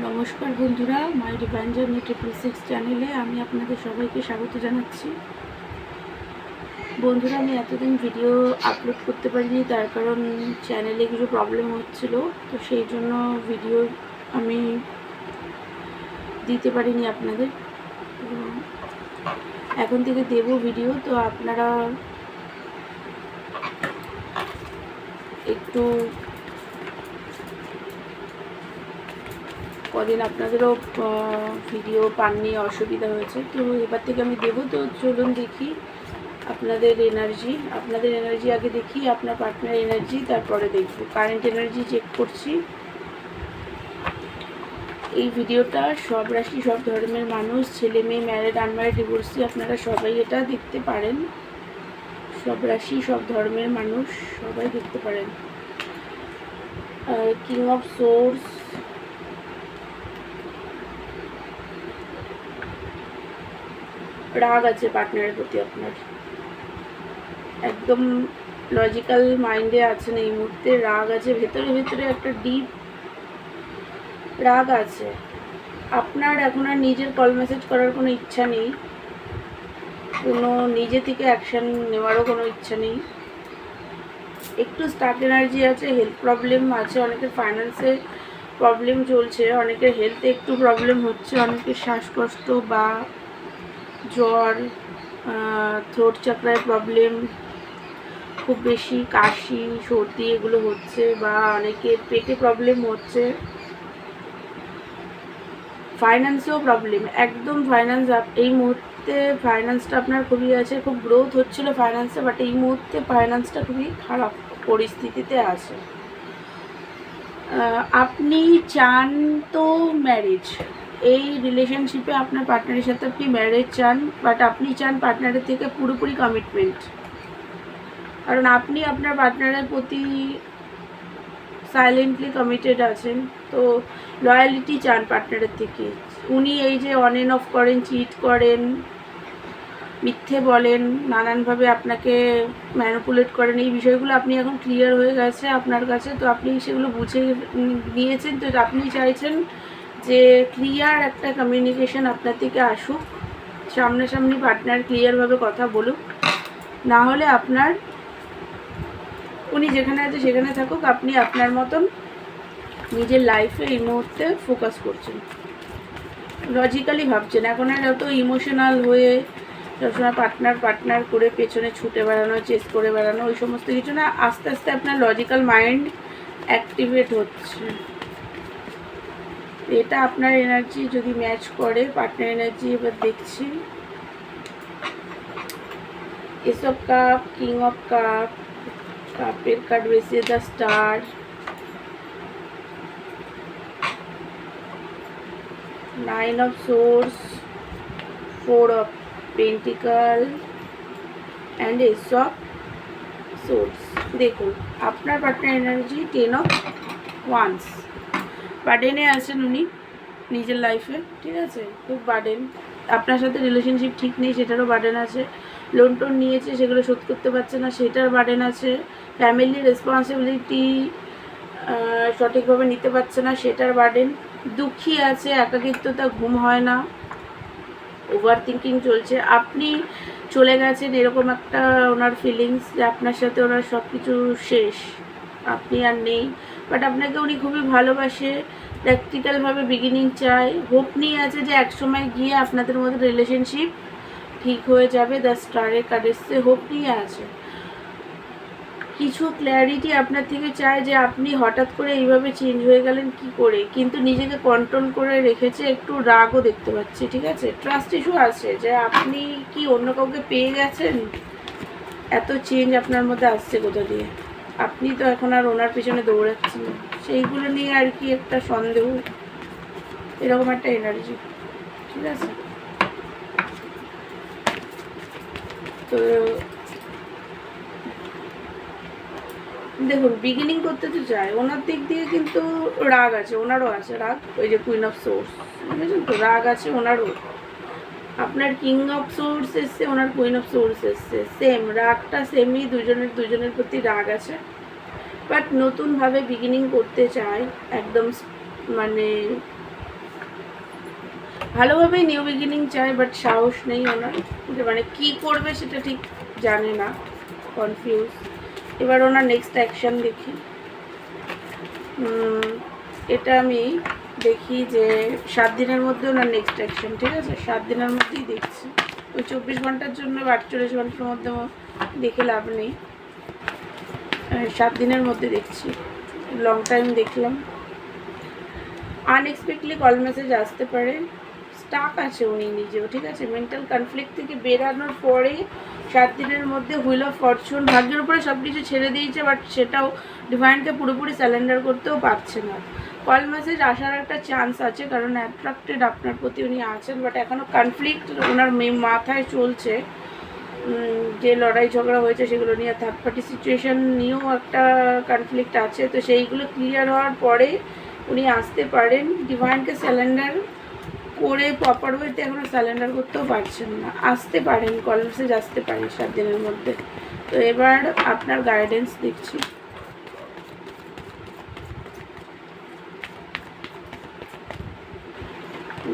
নমস্কার বন্ধুরা, মাই divine journey 666 চ্যানেলে আমি আপনাদের সবাইকে স্বাগত জানাচ্ছি। বন্ধুরা, আমি এতদিন ভিডিও আপলোড করতে পারিনি, তার কারণ চ্যানেলে কিছু প্রবলেম হচ্ছিল, তো সেই জন্য ভিডিও আমি দিতে পারিনি আপনাদের। এখন থেকে দেব ভিডিও, তো আপনারা একটু কদিন আপনাদেরও ভিডিও পাননি, অসুবিধা হয়েছে, তো এবার থেকে আমি দেবো। তো চলুন দেখি আপনাদের এনার্জি আগে দেখি, আপনার পার্টনার এনার্জি, তারপরে দেখব কারেন্ট এনার্জি চেক করছি। এই ভিডিওটা সব রাশি, সব ধর্মের মানুষ, ছেলে মেয়ে, ম্যারিড, আনম্যারিড, ডিভোর্সি, আপনারা সবাই এটা দেখতে পারেন। সব রাশি, সব ধর্মের মানুষ সবাই দেখতে পারেন। কিং অফ সোর্স, রাগ আছে পার্টনারের প্রতি আপনার, একদম লজিক্যাল মাইন্ডে আছেন এই মুহূর্তে, রাগ আছে ভেতরে ভেতরে, একটা ডিপ রাগ আছে। আপনার এখন আর নিজের কল মেসেজ করার কোনো ইচ্ছা নেই, কোনো নিজে থেকে অ্যাকশান নেওয়ারও কোনো ইচ্ছা নেই। একটু স্টার্ট এনার্জি আছে, হেলথ প্রবলেম আছে, অনেকের ফাইন্যান্সে প্রবলেম চলছে, অনেকের হেলথে একটু প্রবলেম হচ্ছে, অনেকের শ্বাসকষ্ট বা জ্বর, থ্রোট চাকরায় প্রবলেম, খুব বেশি কাশি, সর্দি এগুলো হচ্ছে, বা অনেকের পেটে প্রবলেম হচ্ছে, ফাইন্যান্সেও প্রবলেম। একদম ফাইন্যান্স এই মুহূর্তে ফাইন্যান্সটা আপনার খুবই আছে, খুব গ্রোথ হচ্ছিল ফাইন্যান্সে, বাট এই মুহূর্তে ফাইন্যান্সটা খুবই খারাপ পরিস্থিতিতে আছে। আপনি চান তো ম্যারেজ, এই রিলেশনশিপে আপনার পার্টনারের সাথে আপনি ম্যারেজ চান, বাট আপনি চান পার্টনারের থেকে পুরোপুরি কমিটমেন্ট, কারণ আপনি আপনার পার্টনারের প্রতি সাইলেন্টলি কমিটেড আছেন, তো লয়ালিটি চান পার্টনারের থেকে। উনি এই যে অন এন্ড অফ করেন, চিট করেন, মিথ্যে বলেন, নানানভাবে আপনাকে ম্যানিপুলেট করেন, এই বিষয়গুলো আপনি এখন ক্লিয়ার হয়ে গেছে আপনার কাছে, তো আপনি সেগুলো বুঝে নিয়েছেন, তো আপনি চাইছেন যে ক্লিয়ার একটা কমিউনিকেশন আপনার থেকে আসুক, সামনাসামনি পার্টনার ক্লিয়ারভাবে কথা বলুক, না হলে আপনার উনি যেখানে আছে সেখানে থাকুক, আপনি আপনার মতন নিজের লাইফে এই মুহূর্তে ফোকাস করছেন, লজিক্যালি ভাবছেন। এখন আর যত ইমোশনাল হয়ে সবসময় পার্টনার করে পেছনে ছুটে বেড়ানো, চেস করে বেড়ানো, ওই সমস্ত কিছু না, আস্তে আস্তে আপনার লজিক্যাল মাইন্ড অ্যাক্টিভেট হচ্ছে। এটা আপনার এনার্জি যদি ম্যাচ করে পার্টনার এনার্জি। এবার দেখছি ace of cup, king of cup, কাপের কার্ড বেশি, the star, nine of swords, four of pentacles and ace of swords. দেখুন আপনার partner energy ten of wands, বার্ডেনে আছেন উনি নিজের লাইফে, ঠিক আছে, খুব বার্ডেন। আপনার সাথে রিলেশনশিপ ঠিক নেই, সেটারও বার্ডেন আছে। লোন টোন নিয়েছে, সেগুলো শোধ করতে পারছে না, সেটার বার্ডেন আছে। ফ্যামিলি রেসপন্সিবিলিটি সঠিকভাবে নিতে পারছে না, সেটার বার্ডেন। দুঃখী আছে, একাকিত্বতা, ঘুম হয় না, ওভার থিঙ্কিং চলছে। আপনি চলে গেছেন এরকম একটা ওনার ফিলিংস, যে আপনার সাথে ওনার সব কিছু শেষ, আপনি আর নেই, বাট আপনাকে উনি খুবই ভালোবাসে, প্র্যাকটিক্যালভাবে বিগিনিং চায়, হোপ নিয়ে আছে যে একসময় গিয়ে আপনাদের মধ্যে রিলেশনশিপ ঠিক হয়ে যাবে। দ্য স্টারের কার্ড এসছে, হোপ নিয়ে আছে। কিছু ক্ল্যারিটি আপনার থেকে চায় যে আপনি হঠাৎ করে এইভাবে চেঞ্জ হয়ে গেলেন কি করে, কিন্তু নিজেকে কন্ট্রোল করে রেখেছে, একটু রাগও দেখতে পাচ্ছি, ঠিক আছে। ট্রাস্ট ইস্যু আছে, যে আপনি কি অন্য কাউকে পেয়ে গেছেন, এত চেঞ্জ আপনার মধ্যে আসছে কোথা দিয়ে, আপনি তো এখন আর ওনার পিছনে দৌড়াচ্ছেন না, সেইগুলো নিয়ে আর কি একটা সন্দেহ, এরকম একটা এনার্জি, ঠিক আছে। তো দেখুন বিগিনিং করতে তো চায়, ওনার দিক দিয়ে কিন্তু রাগ আছে, ওনারও আছে রাগ, ওই যে কুইন অফ সোর্স, বুঝেছেন তো, রাগ আছে ওনারও। আপনার কিং অফ সোর্স এসছে, ওনার কুইন অফ সোর্স এসছে, সেম রাগটা সেমই, দুজনের প্রতি রাগ আছে, বাট নতুনভাবে বিগিনিং করতে চায়, একদম মানে ভালোভাবেই নিউ বিগিনিং চায়, বাট সাহস নেই ওনার, মানে কী করবে সেটা ঠিক জানে না, কনফিউজ। এবার ওনার নেক্সট অ্যাকশন দেখি। এটা আমি দেখি যে 7 দিনের মধ্যে ওনার নেক্সট অ্যাকশন, ঠিক আছে? 7 দিনের মধ্যেই দেখছি, ওই 24 ঘন্টার জন্য বা 48 ঘন্টার মধ্যে দেখে লাভ নেই, 7 দিনের মধ্যে দেখছি, লং টাইম দেখলাম। আনএক্সপেক্টলি কল মেসেজ আসতে পারে, স্টাক আছে উনি নিজেও, ঠিক আছে? মেন্টাল কনফ্লিক্ট থেকে বেরানোর পরে 7 দিনের মধ্যে হুইল অফ ফরচুন, ভাগ্যের উপরে সব কিছু ছেড়ে দিয়েছে, বাট সেটাও ডিভাইনকে পুরোপুরি স্যালেন্ডার করতেও পারছে না। কল মেসেজ আসার একটা চান্স আছে, কারণ অ্যাট্রাক্টেড আপনার প্রতি উনি আছেন, বাট এখনও কনফ্লিক্ট ওনার মাথায় চলছে, যে লড়াই ঝগড়া হয়েছে সেগুলো নিয়ে, থার্ড পার্টি সিচুয়েশান নিয়েও একটা কনফ্লিক্ট আছে। তো সেইগুলো ক্লিয়ার হওয়ার পরে উনি আসতে পারেন, ডিভাইনকে স্যালেন্ডার করে প্রপার ওয়েতে এখনও স্যালেন্ডার করতেও পারছেন না, আসতে পারেন, কল মেসেজ আসতে পারেন 7 দিনের মধ্যে। তো এবার আপনার গাইডেন্স দেখছি।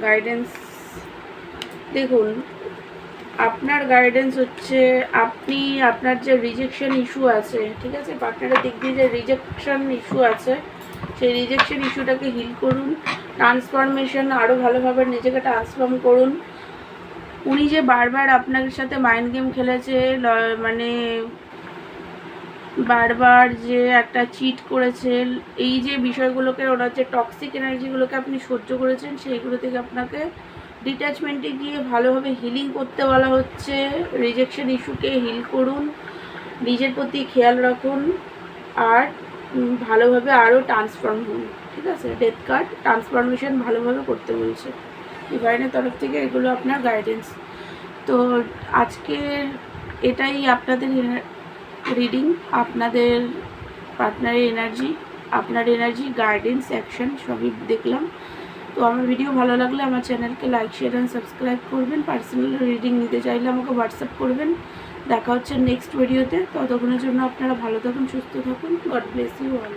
গাইডেন্স দেখুন, আপনার গাইডেন্স হচ্ছে আপনি আপনার যে রিজেকশন ইস্যু আছে, ঠিক আছে, পার্টনারের দিক দিয়ে যে রিজেকশন ইস্যু আছে, সেই রিজেকশন ইস্যুটাকে হিল করুন, ট্রান্সফরমেশন আরও ভালোভাবে নিজেকে ট্রান্সফর্ম করুন। উনি যে বারবার আপনার সাথে মাইন্ড গেম খেলেছে, মানে বারবার যে একটা চিট করেছে, এই যে বিষয়গুলোকে, ওনার যে টক্সিক এনার্জিগুলোকে আপনি সহ্য করেছেন, সেইগুলো থেকে আপনাকে ডিট্যাচমেন্টে গিয়ে ভালোভাবে হিলিং করতে বলা হচ্ছে। রিজেকশন ইস্যুকে হিল করুন, নিজের প্রতি খেয়াল রাখুন, আর ভালোভাবে আরও ট্রান্সফর্ম হন, ঠিক আছে? ডেথ কার্ড ট্রান্সফরমেশন ভালোভাবে করতে বলছে ডিভাইনের তরফ থেকে, এগুলো আপনার গাইডেন্স। তো আজকের এটাই আপনাদের রিডিং, আপনাদের পার্টনারের এনার্জি, আপনার এনার্জি, গাইডেন্স, অ্যাকশন সবই দেখলাম। তো আমার ভিডিও ভালো লাগলে আমার চ্যানেলকে লাইক, শেয়ার অ্যান্ড সাবস্ক্রাইব করবেন। পার্সোনাল রিডিং নিতে চাইলে আমাকে হোয়াটসঅ্যাপ করবেন। দেখা হচ্ছে নেক্সট ভিডিওতে, ততক্ষণের জন্য আপনারা ভালো থাকুন, সুস্থ থাকুন। God bless you all.